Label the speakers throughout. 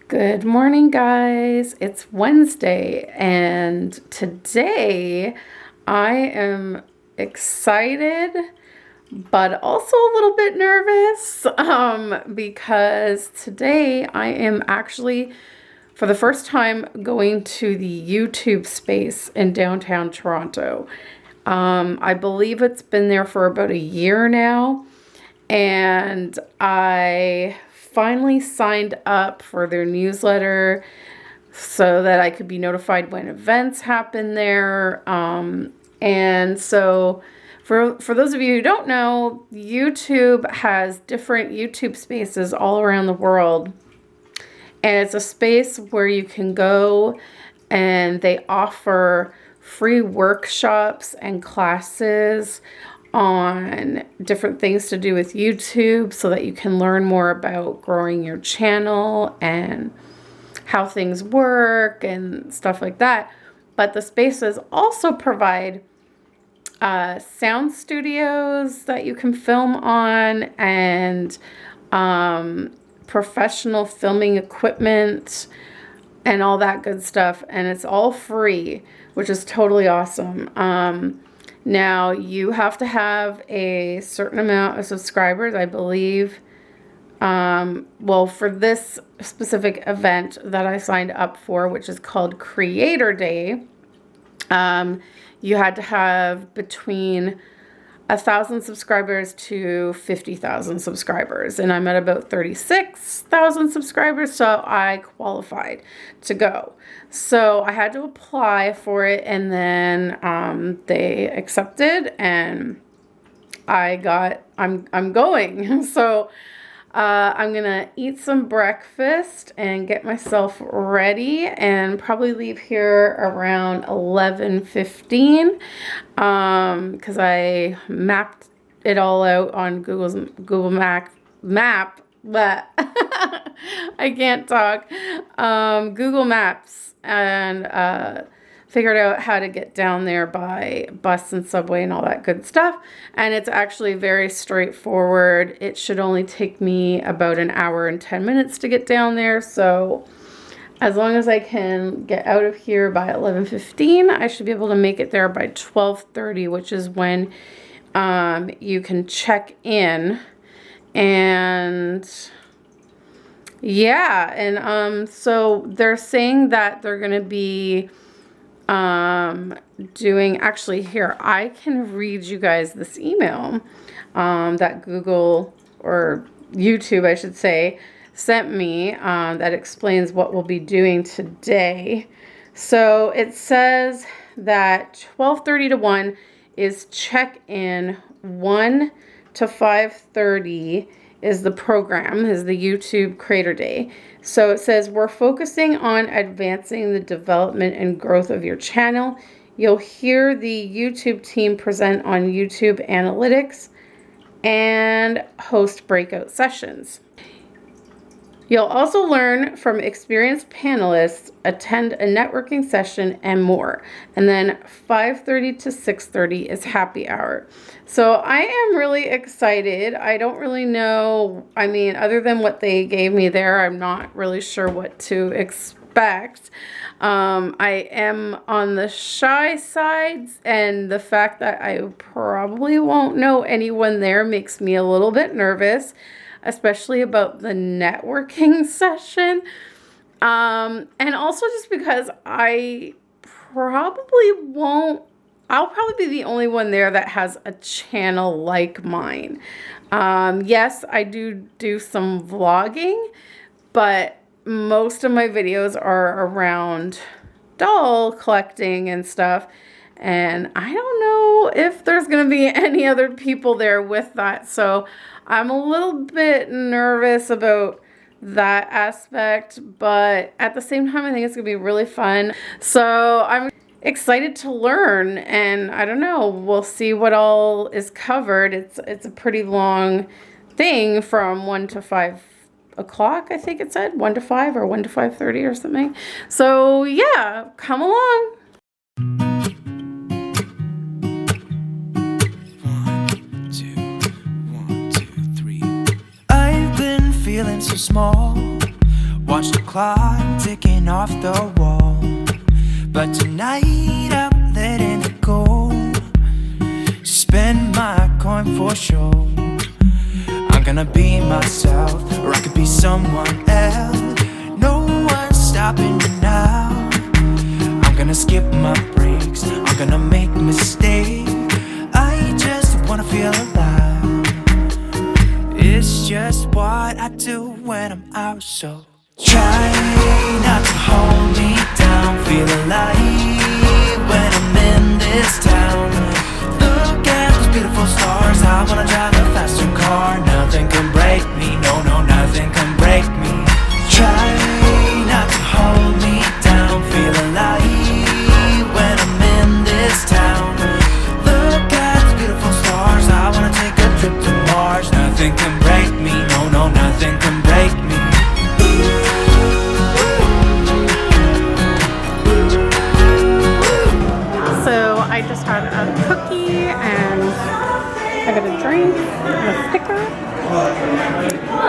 Speaker 1: Good morning, guys. It's Wednesday, and today I am excited, but also a little bit nervous because today I am actually, for the first time, going to the YouTube space in downtown Toronto. I believe it's been there for about a year now, and I finally signed up for their newsletter so that I could be notified when events happen there. And so for those of you who don't know, YouTube has different YouTube spaces all around the world. And it's a space where you can go and they offer free workshops and classes on different things to do with YouTube so that you can learn more about growing your channel and how things work and stuff like that. But the spaces also provide sound studios that you can film on and professional filming equipment and all that good stuff. And it's all free, which is totally awesome. Now, you have to have a certain amount of subscribers, I believe. Well, for this specific event that I signed up for, which is called Creator Day, you had to have between 1,000 subscribers to 50,000 subscribers. And I'm at about 36,000 subscribers, so I qualified to go. So I had to apply for it, and then they accepted, and I'm going. So I'm gonna eat some breakfast and get myself ready and probably leave here around 11:15 because I mapped it all out on Google Map, but I can't talk. Google Maps, and figured out how to get down there by bus and subway and all that good stuff. And it's actually very straightforward. It should only take me about an hour and 10 minutes to get down there. So as long as I can get out of here by 11:15, I should be able to make it there by 12:30, which is when you can check in. And yeah, and so they're saying that they're going to be doing, actually here, I can read you guys this email that Google, or YouTube I should say, sent me that explains what we'll be doing today. So it says that 12:30 to 1 is check-in, 1 to 5:30 is the program, is the YouTube Creator Day. So it says, we're focusing on advancing the development and growth of your channel. You'll hear the YouTube team present on YouTube Analytics and host breakout sessions. You'll also learn from experienced panelists, attend a networking session, and more. And then 5:30 to 6:30 is happy hour. So I am really excited. I don't really know, I mean, other than what they gave me there, I'm not really sure what to expect. I am on the shy side, and the fact that I probably won't know anyone there makes me a little bit nervous, especially about the networking session. And also just because I'll probably be the only one there that has a channel like mine. Yes, I do some vlogging, but most of my videos are around doll collecting and stuff. And I don't know if there's going to be any other people there with that. So I'm a little bit nervous about that aspect, but at the same time, I think it's going to be really fun. So I'm excited to learn, and I don't know, we'll see what all is covered. It's a pretty long thing from 1 to 5 o'clock, I think it said, 1 to 5 or 1 to 5:30 or something. So yeah, come along.
Speaker 2: Feeling so small, Watch the clock ticking off the wall, but tonight I'm letting it go. Spend my coin for sure. I'm gonna be myself, or I could be someone else. No one's stopping me now. I'm gonna skip my breaks, I'm gonna make mistakes. I just wanna feel alive. It's just what I do when I'm out, so try not to hold me down. Feel alive when I'm in this town. Look at those beautiful stars. I wanna drive a faster car. Nothing can break me, no, no, nothing can break me. Try not to hold me down. Feel alive when I'm in this town. Look at those beautiful stars. I wanna take a trip to Mars. Nothing can break me, no, no, nothing can break me.
Speaker 1: So I just had a cookie and I got a drink and a sticker.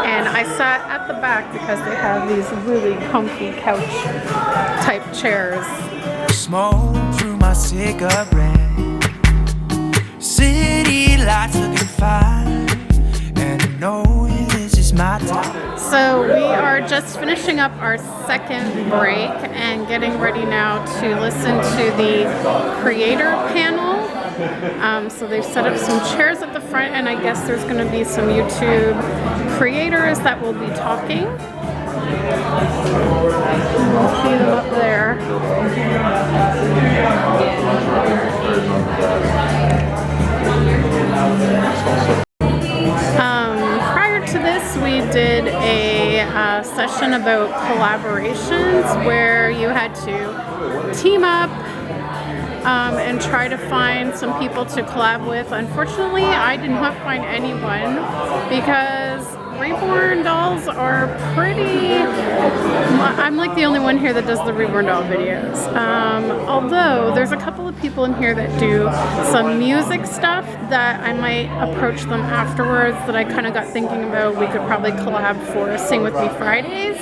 Speaker 1: And I sat at the back because they have these really comfy couch type chairs.
Speaker 2: Smoke through my cigarette. City lights looking fine, and I know this is my time.
Speaker 1: So we are just finishing up our second break and getting ready now to listen to the creator panel. So they've set up some chairs at the front, and I guess there's going to be some YouTube creators that will be talking. We'll see them up there. Prior to this, we did a session about collaborations where you had to team up and try to find some people to collab with. Unfortunately, I did not find anyone because reborn dolls are pretty... I'm like the only one here that does the reborn doll videos. Although there's a couple of people in here that do some music stuff that I might approach them afterwards that I kind of got thinking about. We could probably collab for Sing With Me Fridays.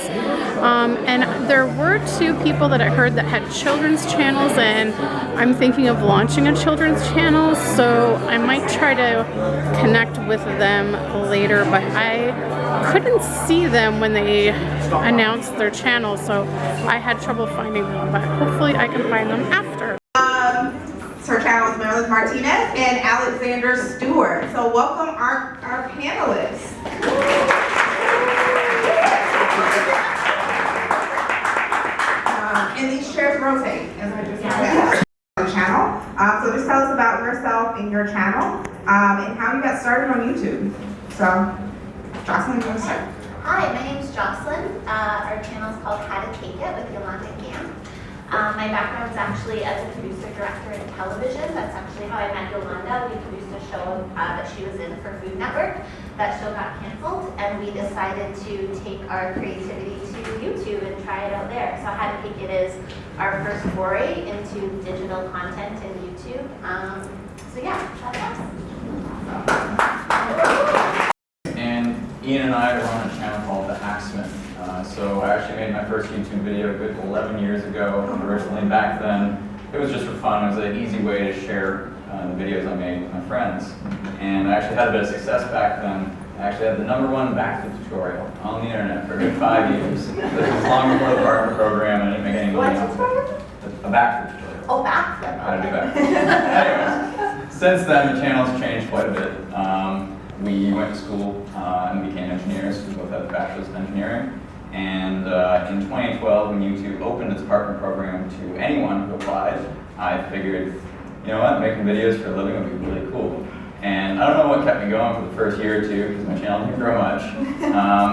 Speaker 1: And there were two people that I heard that had children's channels, and I'm thinking of launching a children's channel, so I might try to connect with them later, but I couldn't see them when they announced their channel, so I had trouble finding them, but hopefully I can find them after.
Speaker 3: Her channel is Marilyn Martinez and Alexander Stewart. So welcome our panelists. And these chairs rotate, as I just said. The channel. So just tell us about yourself and your channel, and how you got started on YouTube. So, Jocelyn, you want to start?
Speaker 4: Hi, my name is Jocelyn. Our channel is called How to Take It with Yolanda Gam. My background is actually as a producer director in television. That's actually how I met Yolanda. We produced a show that she was in for Food Network. That show got canceled, and we decided to take our creativity to YouTube and try it out there. So How to Take It is our first foray into digital content in YouTube. So yeah, that's us.
Speaker 5: And Ian and I run a channel called The Hacksmith. So I actually made my first YouTube video a good 11 years ago. Originally back then, it was just for fun. It was an easy way to share the videos I made with my friends. And I actually had a bit of success back then. I actually had the #1 backflip tutorial on the internet for a good 5 years. This was long before the partner program, and I didn't make any money off it. A backflip tutorial.
Speaker 4: Oh, backflip.
Speaker 5: How to do backflip. Anyways, since then the channel's changed quite a bit. We went to school and became engineers. We both had a bachelor's in engineering. And in 2012, when YouTube opened its partner program to anyone who applied, I figured, you know what, making videos for a living would be really cool. And I don't know what kept me going for the first year or two, because my channel didn't grow much.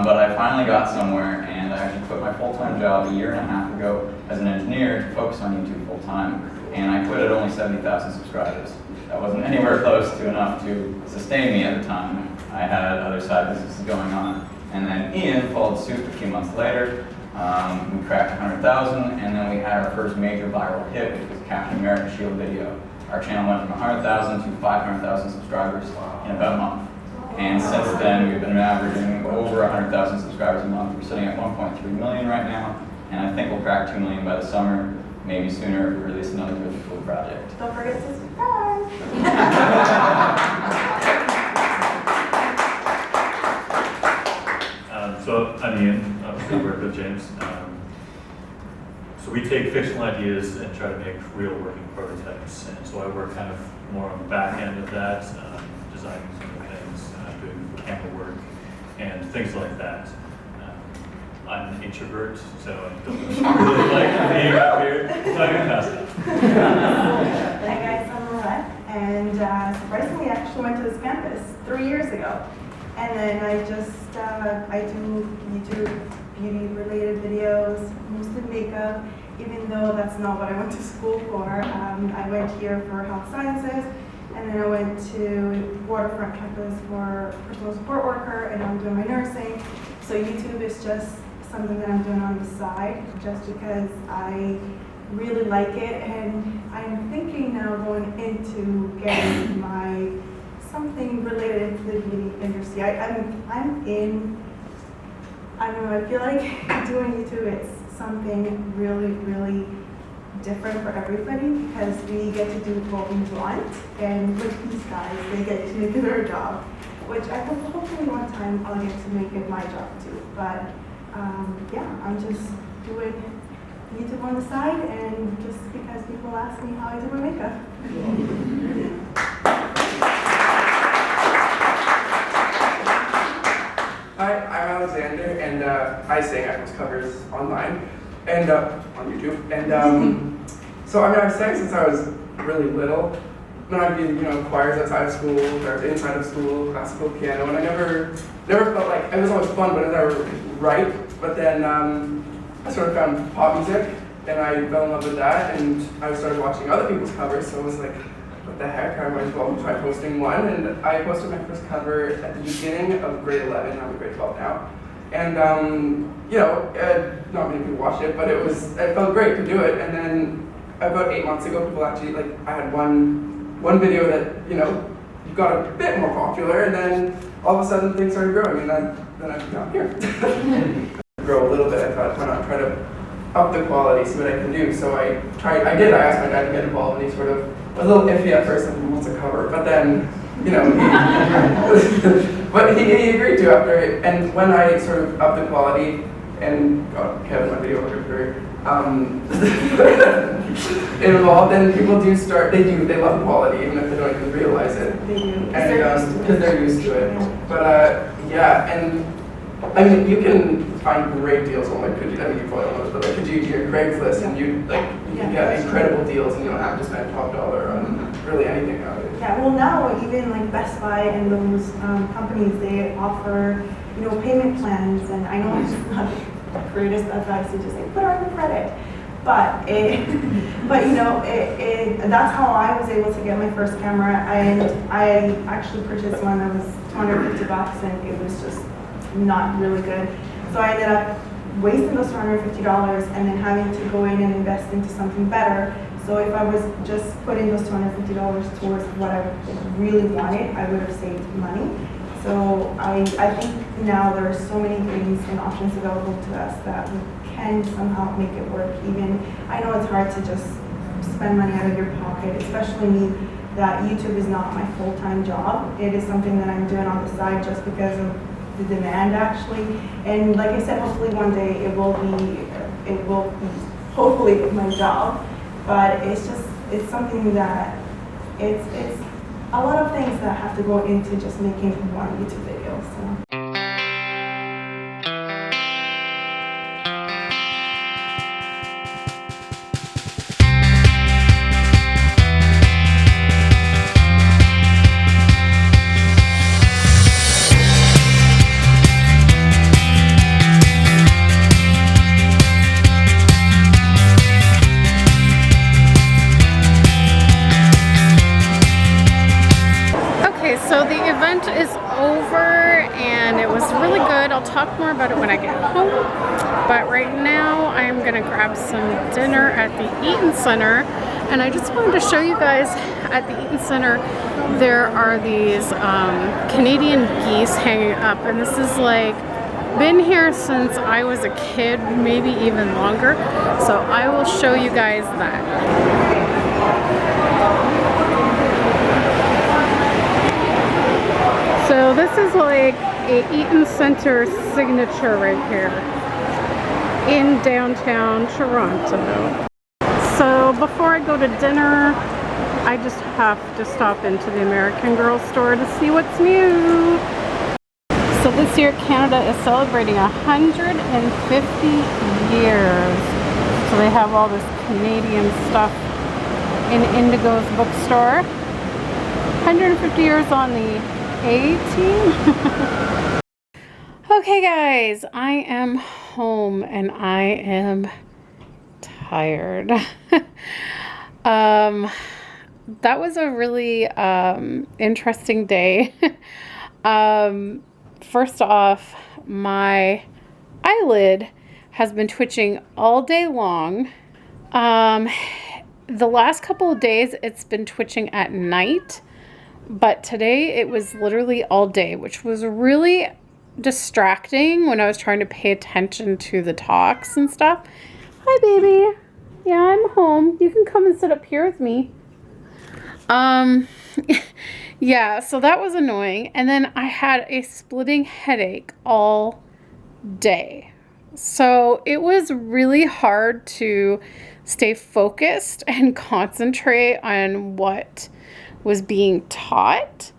Speaker 5: But I finally got somewhere, and I actually quit my full-time job a year and a half ago as an engineer to focus on YouTube full-time. And I quit at only 70,000 subscribers. That wasn't anywhere close to enough to sustain me at the time. I had other side businesses going on. And then Ian followed suit a few months later. We cracked 100,000, and then we had our first major viral hit, which was Captain America Shield video. Our channel went from 100,000 to 500,000 subscribers in about a month. And since then, we've been averaging over 100,000 subscribers a month. We're sitting at 1.3 million right now, and I think we'll crack 2 million by the summer, maybe sooner if we release another really cool project.
Speaker 3: Don't forget to subscribe.
Speaker 6: So I'm Ian, I work with James. So we take fictional ideas and try to make real working prototypes. And so I work kind of more on the back end of that, designing some of the things, doing camera work, and things like that. I'm an introvert, so I don't really like being up here, so I'm gonna pass it.
Speaker 7: Hi guys, I'm Lorette, and surprisingly I actually went to this campus 3 years ago. And then I do YouTube beauty related videos, mostly makeup, even though that's not what I went to school for. I went here for health sciences, and then I went to Waterfront campus for personal support worker, and I'm doing my nursing. So YouTube is just something that I'm doing on the side, just because I really like it, and I'm thinking now going into getting my something related to the beauty industry. I don't know, I feel like doing YouTube, it's something really, really different for everybody, because we get to do what we want, and with these guys, they get to do their job, which I hope hopefully one time I'll get to make it my job too. But yeah, I'm just doing YouTube on the side, and just because people ask me how I do my makeup.
Speaker 8: Hi, I'm Alexander, and I sing. I post covers online and on YouTube. And so I've sang since I was really little. When I'd be, choirs outside of school or inside of school, classical piano, and I never felt like it was always fun, but I never write. But then I sort of found pop music, and I fell in love with that, and I started watching other people's covers. So I was like, what the heck, I might as well try posting one. And I posted my first cover at the beginning of grade 11, I'm in grade 12 now. And, not many people watched it, but it felt great to do it. And then about 8 months ago, people actually, I had one video that, got a bit more popular, and then all of a sudden things started growing, and then I'm now here. Grow a little bit, I thought, why not try to up the quality, see what I can do. So I asked my dad to get involved, and he sort of was a little iffy at first, like, he wants a cover, but then, but he agreed to after, and when I sort of upped the quality, and got Kevin, my videographer, involved, then people do start, they love quality, even if they don't even realize it.
Speaker 7: They do,
Speaker 8: And because they're used to it. But yeah, and I mean, you can find great deals on you probably don't know this, but your Craigslist, and you can get incredible deals, and you don't have to spend top dollar on really anything nowadays.
Speaker 7: Yeah, well now even Best Buy and those companies, they offer, payment plans, and I know it's not the greatest advice to just put on the credit, but that's how I was able to get my first camera, and I actually purchased one that was $250, and it was just not really good. So I ended up wasting those $250 and then having to go in and invest into something better. So if I was just putting those $250 towards what I really wanted, I would have saved money. So I think now there are so many things and options available to us that we can somehow make it work. Even, I know it's hard to just spend money out of your pocket, especially me, that YouTube is not my full-time job. It is something that I'm doing on the side just because of the demand, actually. And like I said, hopefully one day it will be hopefully my job. But it's something that it's a lot of things that have to go into just making one YouTube video. So.
Speaker 1: So the event is over and it was really good. I'll talk more about it when I get home. But right now I'm gonna grab some dinner at the Eaton Center And I just wanted to show you guys at the Eaton Center, there are these Canadian geese hanging up, and this is like been here since I was a kid, maybe even longer. So I will show you guys that. So this is like a Eaton Center signature right here in downtown Toronto. So before I go to dinner, I just have to stop into the American Girl store to see what's new. So this year Canada is celebrating 150 years. So they have all this Canadian stuff in Indigo's bookstore. 150 years on the A team. Okay guys, I am home and I am tired. That was a really interesting day. First off, my eyelid has been twitching all day long. The last couple of days it's been twitching at night, but today it was literally all day, which was really distracting when I was trying to pay attention to the talks and stuff. Hi baby. Yeah, I'm home. You can come and sit up here with me. Yeah, so that was annoying. And then I had a splitting headache all day. So it was really hard to stay focused and concentrate on what was being taught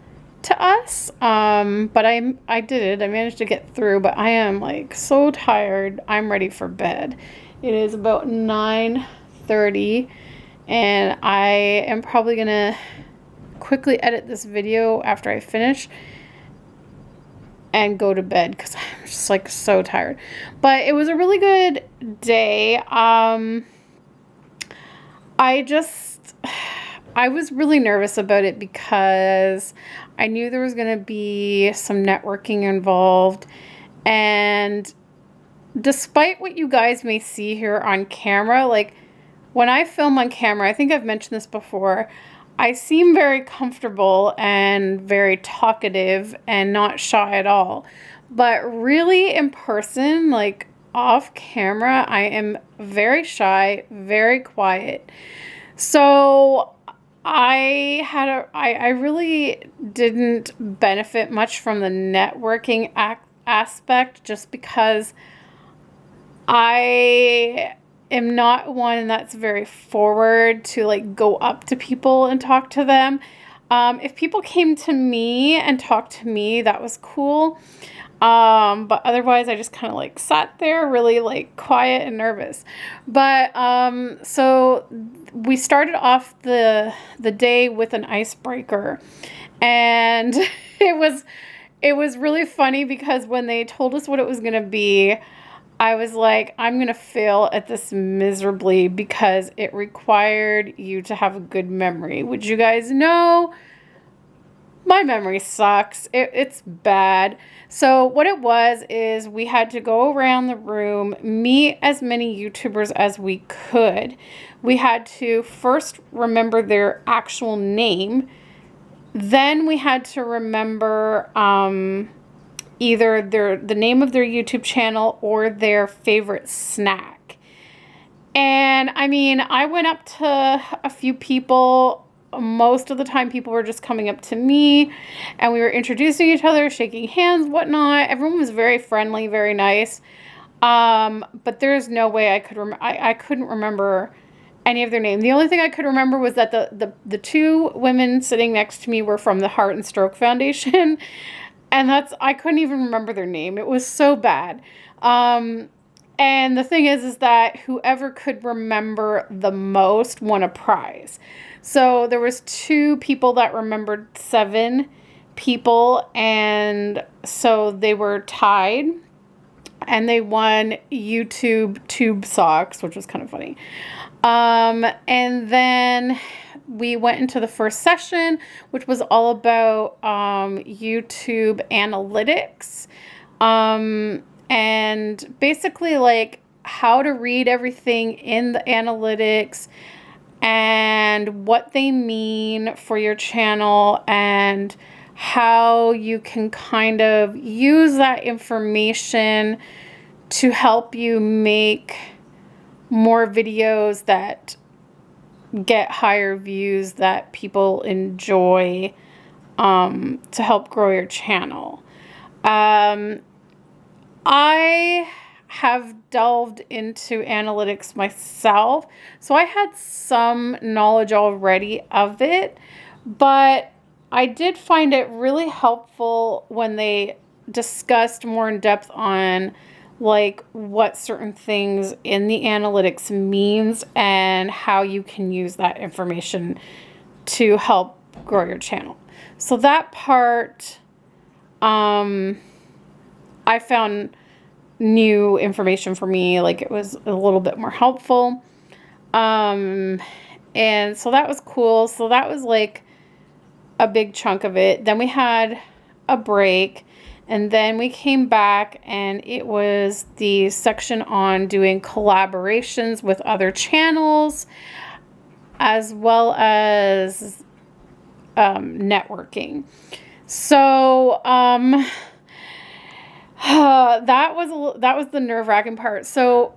Speaker 1: to us. But I did it. I managed to get through, but I am like so tired. I'm ready for bed. It is about 9:30 and I am probably gonna quickly edit this video after I finish and go to bed because I'm just like so tired. But it was a really good day. I was really nervous about it because I knew there was going to be some networking involved, and despite what you guys may see here on camera, like when I film on camera, I think I've mentioned this before, I seem very comfortable and very talkative and not shy at all. But really in person, like off camera, I am very shy, very quiet. So I really didn't benefit much from the networking aspect just because I am not one that's very forward to like go up to people and talk to them. If people came to me and talked to me, that was cool. But otherwise I just kind of like sat there really like quiet and nervous. But so we started off the day with an icebreaker, and it was really funny because when they told us what it was going to be, I was like, I'm going to fail at this miserably because it required you to have a good memory. Would you guys know? My memory sucks. It's bad. So what it was is we had to go around the room, meet as many YouTubers as we could. We had to first remember their actual name. Then we had to remember either the name of their YouTube channel or their favorite snack. And I mean, I went up to a few people. Most of the time people were just coming up to me and we were introducing each other, shaking hands, whatnot. Everyone was very friendly, very nice. But there's no way I could I couldn't remember any of their name. The only thing I could remember was that the two women sitting next to me were from the Heart and Stroke Foundation. And I couldn't even remember their name. It was so bad. And the thing is that whoever could remember the most won a prize. So there was 2 people that remembered 7 people, and so they were tied, and they won YouTube tube socks, which was kind of funny. And then we went into the first session, which was all about YouTube analytics, and basically like how to read everything in the analytics and what they mean for your channel and how you can kind of use that information to help you make more videos that get higher views that people enjoy, to help grow your channel. I have delved into analytics myself, so I had some knowledge already of it, but I did find it really helpful when they discussed more in depth on like what certain things in the analytics means and how you can use that information to help grow your channel. So that part, I found new information for me, like it was a little bit more helpful. And so that was cool. So that was like a big chunk of it. Then we had a break, and then we came back, and it was the section on doing collaborations with other channels as well as networking. So that was the nerve-wracking part. So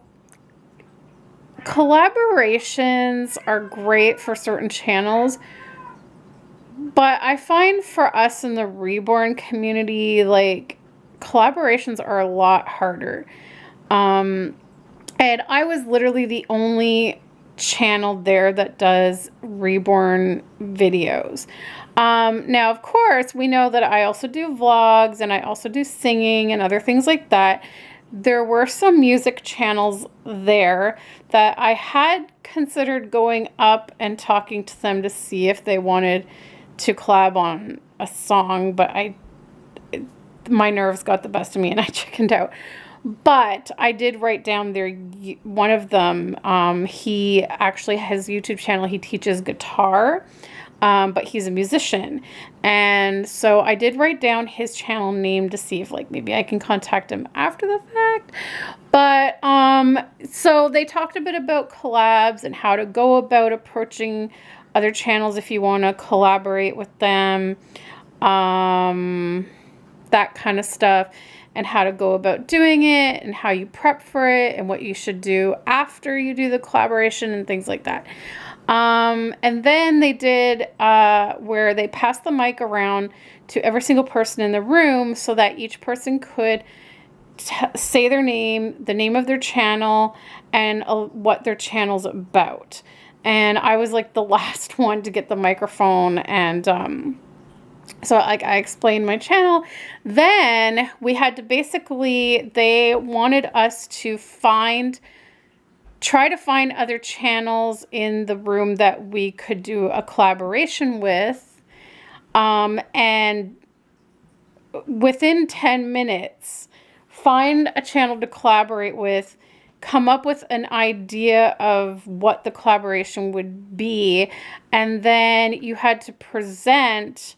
Speaker 1: collaborations are great for certain channels, but I find for us in the reborn community, like collaborations are a lot harder. And I was literally the only channel there that does reborn videos. Now, of course, we know that I also do vlogs and I also do singing and other things like that. There were some music channels there that I had considered going up and talking to them to see if they wanted to collab on a song, but my nerves got the best of me and I chickened out. But I did write down there, one of them, he actually has a YouTube channel. He teaches guitar, but he's a musician. And so I did write down his channel name to see if like maybe I can contact him after the fact. But so they talked a bit about collabs and how to go about approaching other channels if you want to collaborate with them, that kind of stuff, and how to go about doing it and how you prep for it and what you should do after you do the collaboration and things like that. And then they did where they passed the mic around to every single person in the room so that each person could say their name, the name of their channel, and what their channel's about. And I was like the last one to get the microphone, and so like I explained my channel. Then we had to basically, they wanted us to try to find other channels in the room that we could do a collaboration with, and within 10 minutes find a channel to collaborate with, come up with an idea of what the collaboration would be, and then you had to present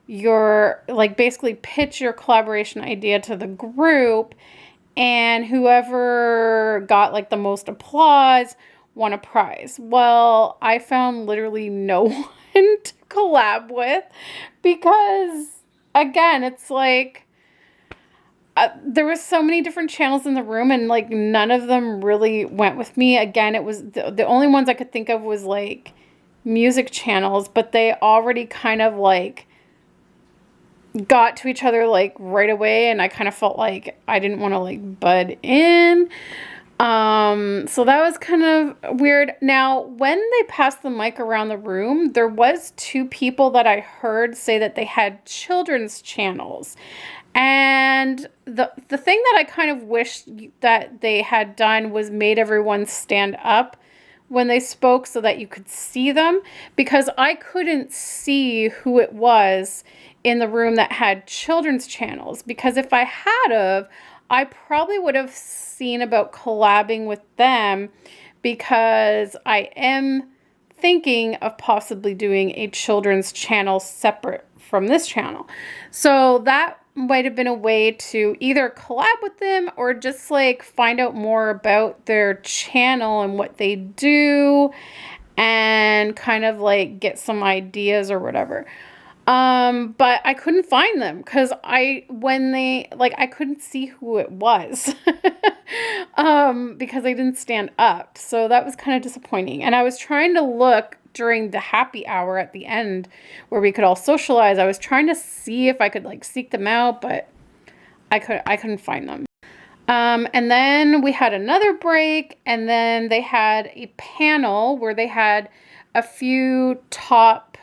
Speaker 1: your, like basically pitch your collaboration idea to the group, and whoever got like the most applause won a prize. Well, I found literally no one to collab with because, again, it's like there was so many different channels in the room and like none of them really went with me. Again, it was the only ones I could think of was like music channels, but they already kind of like got to each other like right away, and I kind of felt like I didn't want to like butt in. So that was kind of weird. Now, when they passed the mic around the room, there was 2 people that I heard say that they had children's channels. And the thing that I kind of wished that they had done was made everyone stand up when they spoke so that you could see them, because I couldn't see who it was in the room that had children's channels, because if I had of, I probably would have seen about collabing with them, because I am thinking of possibly doing a children's channel separate from this channel. So that might have been a way to either collab with them or just like find out more about their channel and what they do and kind of like get some ideas or whatever. But I couldn't find them because I couldn't see who it was because they didn't stand up. So that was kind of disappointing. And I was trying to look during the happy hour at the end where we could all socialize. I was trying to see if I could like seek them out, but I couldn't find them. And then we had another break, and then they had a panel where they had a few top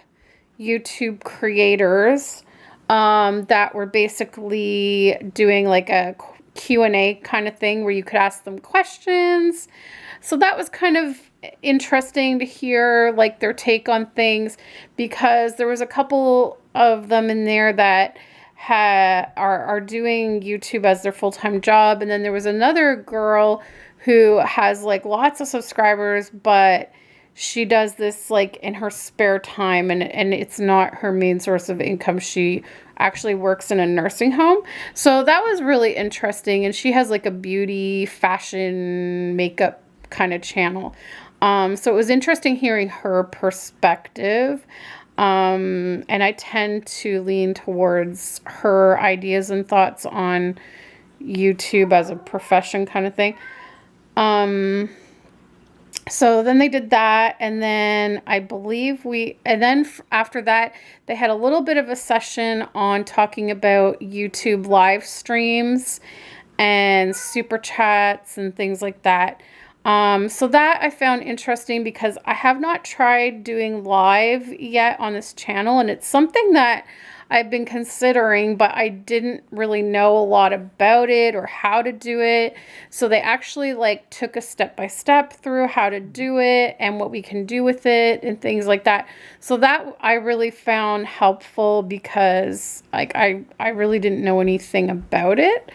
Speaker 1: YouTube creators that were basically doing like a Q&A kind of thing where you could ask them questions. So that was kind of interesting to hear like their take on things, because there was a couple of them in there that are doing YouTube as their full-time job, and then there was another girl who has like lots of subscribers, but she does this like in her spare time, and it's not her main source of income. She actually works in a nursing home. So that was really interesting, and she has like a beauty, fashion, makeup kind of channel. So it was interesting hearing her perspective. And I tend to lean towards her ideas and thoughts on YouTube as a profession kind of thing. So then they did that, and then I believe after that, they had a little bit of a session on talking about YouTube live streams and super chats and things like that. So that I found interesting because I have not tried doing live yet on this channel, and it's something that I've been considering, but I didn't really know a lot about it or how to do it. So they actually like took a step-by-step through how to do it and what we can do with it and things like that. So that I really found helpful because like I really didn't know anything about it.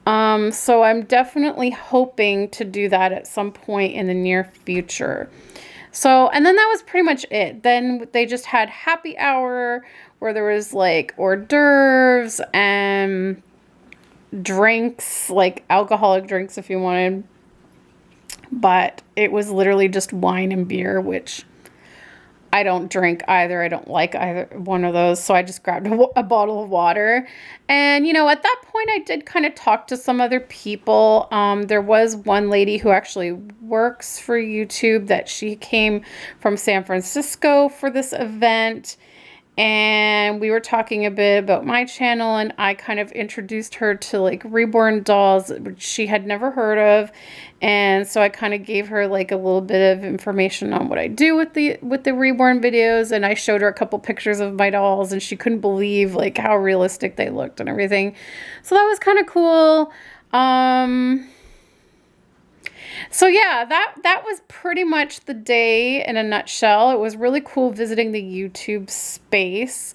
Speaker 1: So I'm definitely hoping to do that at some point in the near future. So, and then that was pretty much it. Then they just had happy hour where there was like hors d'oeuvres and drinks, like alcoholic drinks if you wanted. But it was literally just wine and beer, which I don't drink either. I don't like either one of those. So I just grabbed a bottle of water. And, you know, at that point, I did kind of talk to some other people. There was one lady who actually works for YouTube that she came from San Francisco for this event. And we were talking a bit about my channel, and I kind of introduced her to like reborn dolls, which she had never heard of. And so I kind of gave her like a little bit of information on what I do with the reborn videos, and I showed her a couple pictures of my dolls, and she couldn't believe like how realistic they looked and everything. So that was kind of cool. So yeah, that was pretty much the day in a nutshell. It was really cool visiting the YouTube space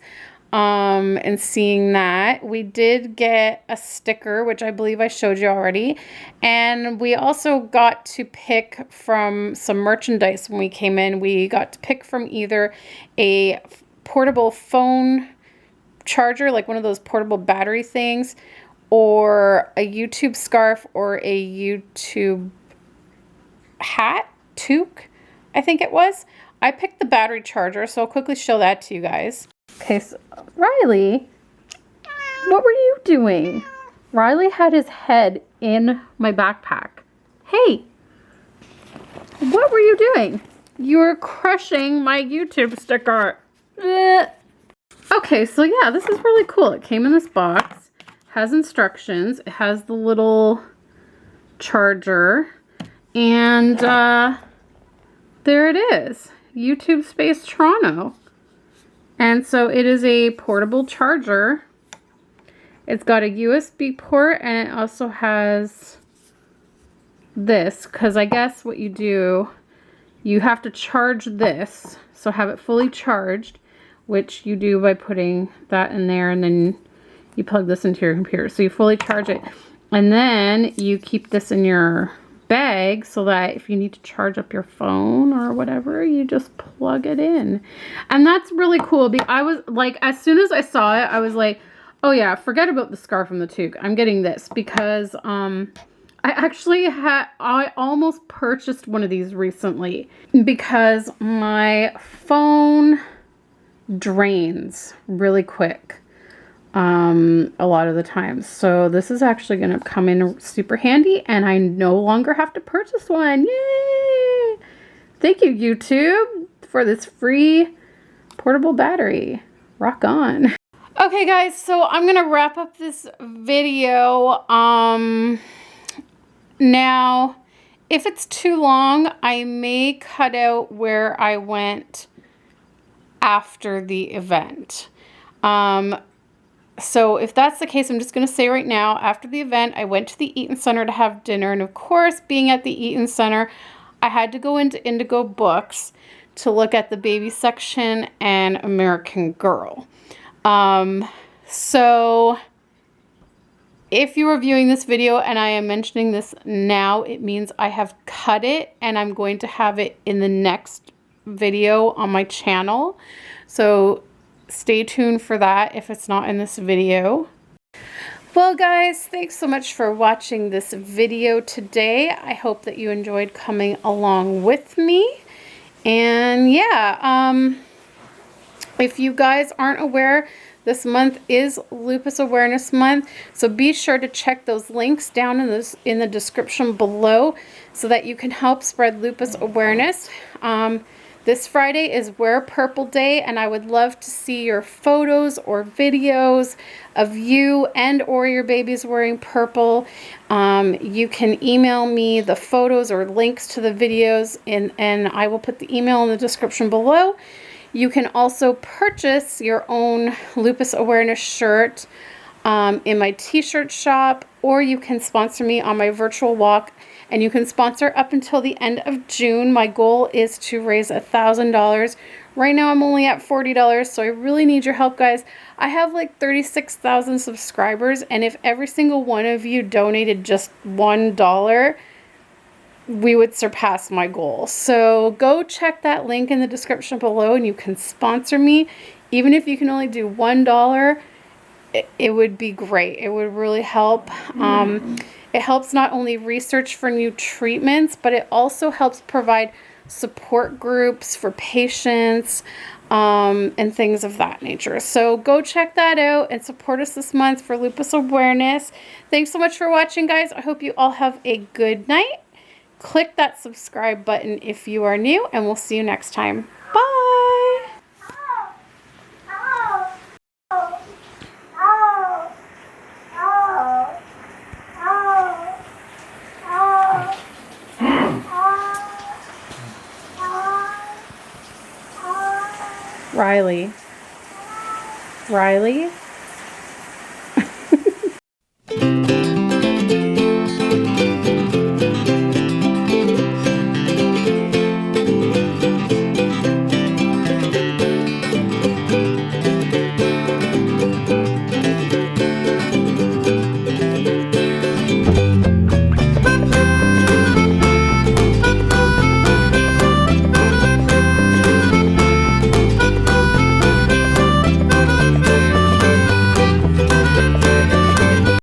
Speaker 1: and seeing that. We did get a sticker, which I believe I showed you already. And we also got to pick from some merchandise when we came in. We got to pick from either a portable phone charger, like one of those portable battery things, or a YouTube scarf, or a YouTube hat, toque, I think it was. I picked the battery charger, so I'll quickly show that to you guys. Okay, so Riley, what were you doing? Riley had his head in my backpack. Hey, what were you doing? You were crushing my YouTube sticker. Okay, so yeah, this is really cool. It came in this box, has instructions, it has the little charger, and there it is, YouTube Space Toronto. And so it is a portable charger. It's got a USB port, and it also has this, because I guess what you do, you have to charge this, so have it fully charged, which you do by putting that in there, and then you plug this into your computer. So you fully charge it, and then you keep this in your bag so that if you need to charge up your phone or whatever, you just plug it in. And that's really cool. I was like, as soon as I saw it, I was like, oh yeah, forget about the scarf and the toque. I'm getting this because I almost purchased one of these recently because my phone drains really quick a lot of the time. So this is actually going to come in super handy, and I no longer have to purchase one. Yay! Thank you, YouTube, for this free portable battery. Rock on. Okay, guys, so I'm going to wrap up this video. Now, if it's too long, I may cut out where I went after the event. So if that's the case, I'm just going to say right now, after the event, I went to the Eaton Center to have dinner. And of course, being at the Eaton Center, I had to go into Indigo Books to look at the baby section and American Girl. So if you are viewing this video and I am mentioning this now, it means I have cut it and I'm going to have it in the next video on my channel. So stay tuned for that if it's not in this video. Well, guys, thanks so much for watching this video today. I hope that you enjoyed coming along with me. And yeah, if you guys aren't aware, this month is Lupus Awareness Month, so be sure to check those links down in the description below so that you can help spread lupus awareness. This Friday is Wear Purple Day, and I would love to see your photos or videos of you and or your babies wearing purple. You can email me the photos or links to the videos, and I will put the email in the description below. You can also purchase your own lupus awareness shirt in my t-shirt shop, or you can sponsor me on my virtual walk, and you can sponsor up until the end of June. My goal is to raise $1,000. Right now I'm only at $40, so I really need your help, guys. I have like 36,000 subscribers, and if every single one of you donated just $1, we would surpass my goal. So go check that link in the description below and you can sponsor me. Even if you can only do $1, it would be great. It would really help. It helps not only research for new treatments, but it also helps provide support groups for patients and things of that nature. So go check that out and support us this month for lupus awareness. Thanks so much for watching, guys. I hope you all have a good night. Click that subscribe button if you are new, and we'll see you next time. Bye! Riley.